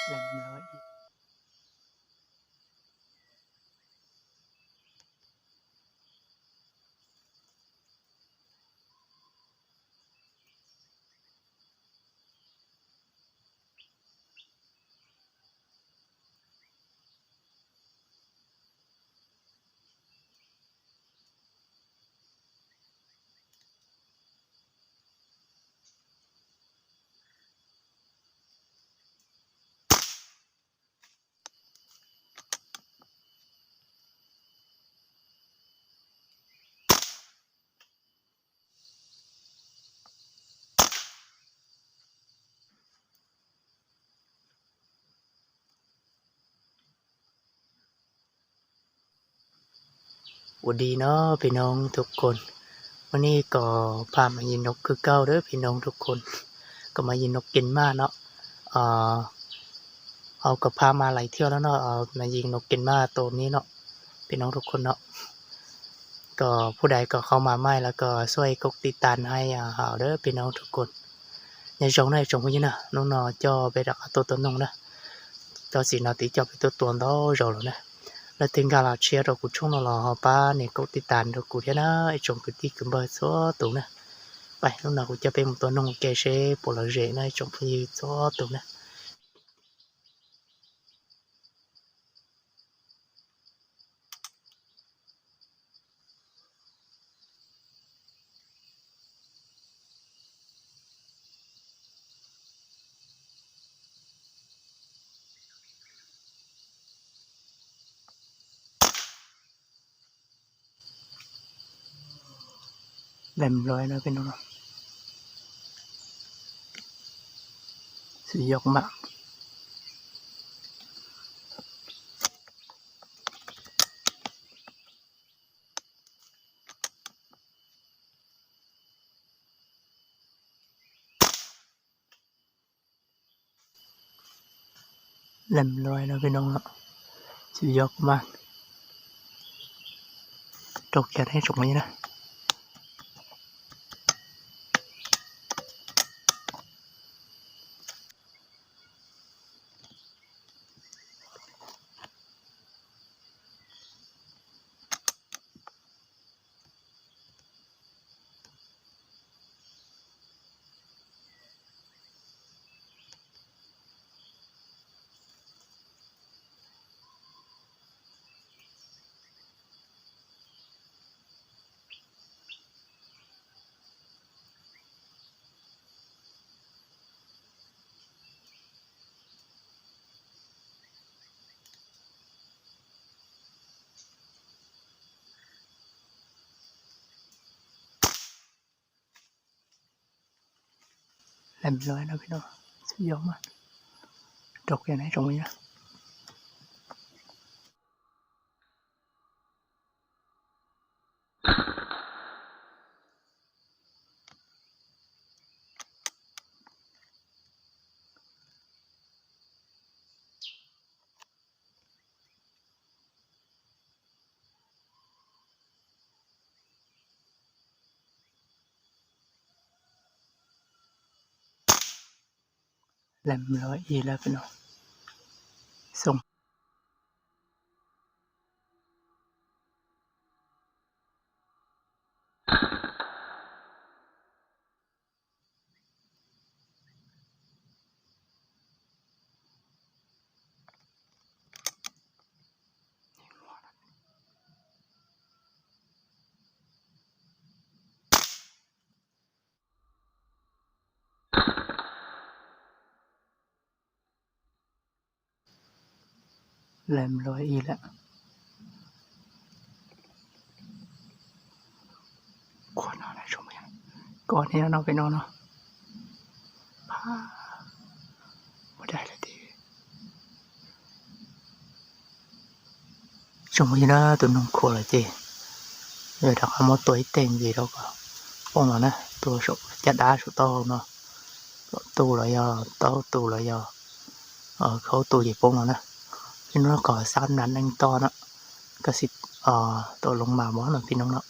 แหลมร้อยสวัสดีเนาะพี่น้องทุกคนวันนี้ก็พามายินนกคือเก่าเด้อพี่น้องทุกคนก็มายินนกกินมาเนาะเอ่อเอาก็พามาหลายเที่ยวแล้วเนาะมายิงนกกินมาตัวนี้เนาะพี่น้องทุกคนเนาะก็ผู้ใดก็เข้ามาใหม่แล้วก็ช่วยกดติดตามให้หาเด้อพี่น้องทุกคนในช่องnàyช่องcái gì nè nó cho về đặtตัวน้องนะcho xin nó tí cho vềตัวđó rồi nè là tình cảm là chia rồi của chúng nó là họ ba này cóติดตามrồi của thế đó trong cái tí cũng bao số tụ nè vậy lúc nào cũng cho bên một tuần nông kê xe bộ là rễ này trong cái số tụ nè làm rồi nó bên nó sử dụng mạng làm rồi nó bên nó sử dụng mạng trục chặt hay trục mấy nè làm rồi nó bên nó sử dụng mạng trục cái này trục mấy nè làm rồi gì là bên nó xong làm rồi gì là con nó này trục mấy con này nó bên nó ở đây là thì trồng gì đó tụi nó khổ là gì rồi đó không có tuổi tiền gì đâu cả ông nó nè tôi số chặt đá số to nó tu là do tu là do khâu tu gì bông nó nè nhưng nó còn san nắn anh to nó cái xịt tôi lông mà món là pin nó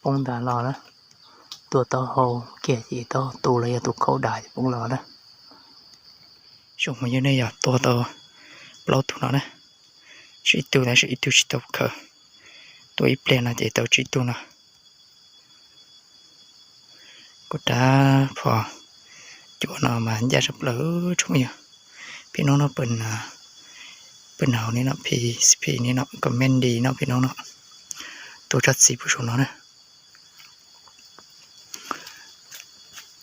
ปงตาลอนะตัวต่อโฮเกียจีต่อตัวเลยตัวเขาได้ปงรอนะช่วงมันยังได้หยอดตัวต่อเปล่าตัวนะชีตัวนะชีตัวชีตัวเขาตัวอีเปลี่ยนนะเจตัวชีตัวนะก็ได้พอจุดนอมาจะสับเลยช่วงนี้พี่น้องเราเป็นหาวนี่เนาะพีนี่เนาะก็แม่นดีเนาะพี่น้องเนาะตัวจัดสีผู้ชมเนาะนะ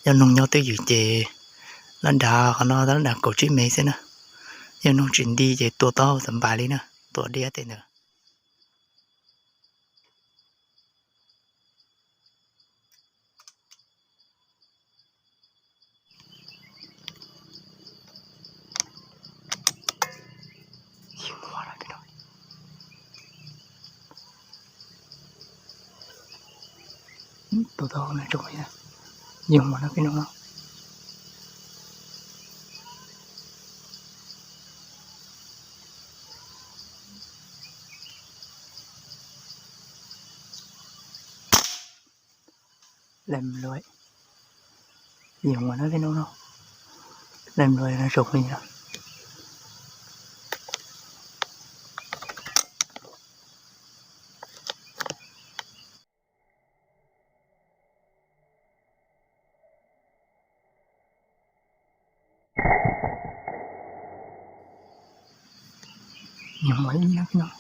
ยันน้องย้อนตัวอยู่เจลันดาเขาเนาะลันดาcổ chí mấy xem nèยันน้องจินดีเจตัวโตสบายเลยนะตัวเดียดเนาะตัวโตนะจงไว้นะยิงมานะพี่น้องเนาะเล่มรวยยิงมานะพี่น้องเนาะเล่มรวยนะจงนี่นะยิงมาอีกนะพี่น้อง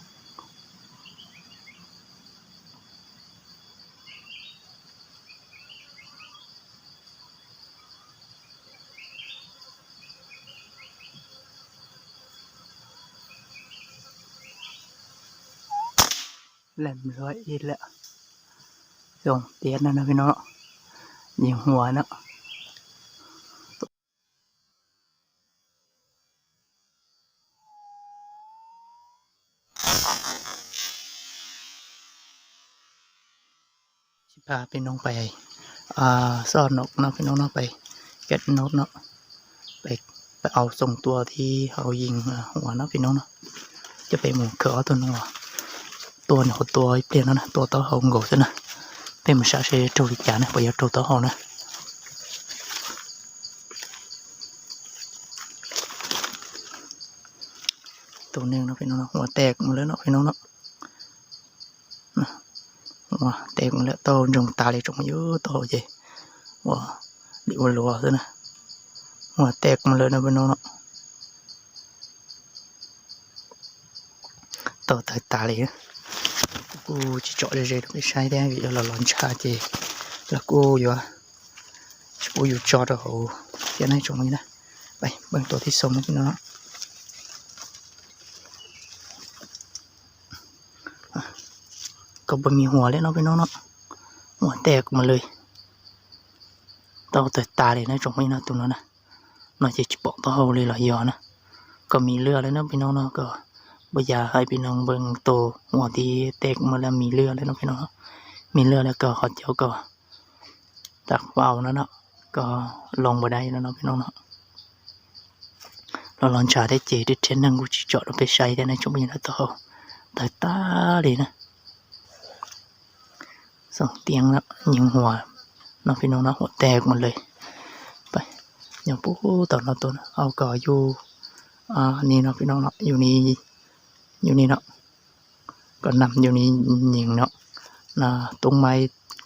เล่มรวยอีกแล้วส่งเตี้ยนั่นนะพี่น้องยิงหัวนะพาพี่น้องไปซ่อนนกเนาะพี่น้องเนาะไปเก็บนกเนาะไปเอาส่งตัวที่เขายิงหัวเนาะพี่น้องเนาะจะไปหมู่เขือตัวนึงตัวเนี่ยตัวเปลี่ยนแล้วนะตัวต่อเขาโง่ซะนะเป็นมันชาเชโจริจานะไปยัดตัวต่อเขานะตัวนึงเนาะพี่น้องเนาะหัวแตกหมดแล้วเนาะพี่น้องเนาะหัวแตกหมดแล้วตัวจงตาเลยจงเยอะตัวใหญ่หัวดิวรัวซะนะหัวแตกหมดเลยนะพี่น้องเนาะตัวตาเลยนะกูchỉ chọn để cái sai đen vì là lon cha chị là cô vô cho đồ cái này trồng như này vậy bằng tổ thì sống cho nó có bao nhiêu hoa lên nó với nó hoa tẹt màเลยtao tới ta để nó trồng như nó tụi nó chỉ bỏ tao hầu lên là giò nè cóมีเลือดแล้วนะพี่น้องเนาะก็บ่อยากให้พี่น้องเบิ่งโตหัวที่แตกมาแล้วมีเลือดแล้วเนาะพี่น้องมีเลือดแล้วก็เขาเจ้าก็ตักเบาแล้วเนาะก็ลงบ่ได้แล้วเนาะพี่น้องเนาะเราลองชาได้เจดิเทนนั่งกูจิเจาะเราไปใช้ได้ในช่วงนี้นะต่อแต่ตาเลยนะสองเตียงแล้วยิงหัวเนาะพี่น้องเนาะหัวแตกหมดเลยไปอย่างปุ๊บตอนเราตัวเอาก่ออยู่นี่เนาะพี่น้องเนาะอยู่นี่เนาะก็นำอยู่นี่ยิงเนาะตรงไม้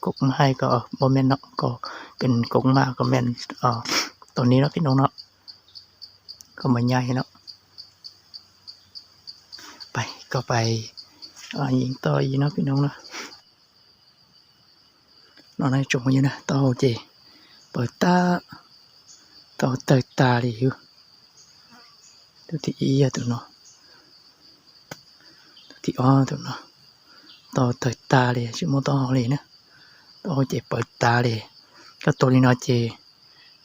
กกไม้ก็บ่แม่นเนาะก็เป็นกกมาก็แม่นตัวนี้เนาะพี่น้องเนาะก็มาใหญ่เนาะไปยิงต่ออีเนาะพี่น้องเนาะnó này trồng như này tao chỉ bởi ta tao tới ta đi hiểu tôi thì ý à tụi nó thì tụi nó tao tới ta đi chứ muốn tao đi nữa tao chỉ bởi ta đi cái tôi đi nói chỉ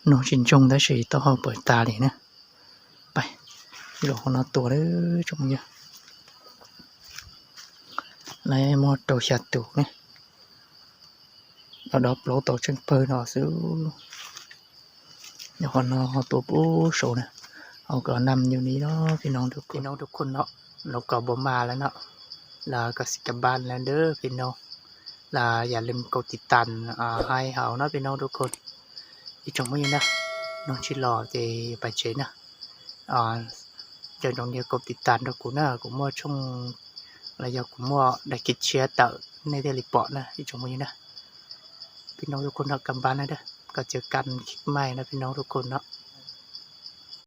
nó xin chung đấy gì tao bởi ta đi nữa vậy rồi nó tuổi đấy trồng như này một đồ chặt tủ này nó đọc lỗ tổ chân phơi nó xíu nhưng còn nó tổ bố số này họ có nằm nhưนี้เนาะพี่น้องทุกคนเนาะเราก็บ่มาแล้วเนาะlàก็สิกลับบ้านแล้วเด้อพี่น้อง làอย่าลืมกดติดตามให้เขาเนาะพี่น้องทุกคนอีกจังมื้อนะน้องชิรอจะไปเชนะcho đồng nghiệp cùngติดตามcũng là cũng mua trong là giờ cũng mua đại kịch chia tạoในเดลิปอร์ตนะที่ชมวันนี้นะพี่น้องทุกคนทำกันบ้านนะเด้อก็เจอกันคลิปใหม่นะพี่น้องทุกคนเนาะ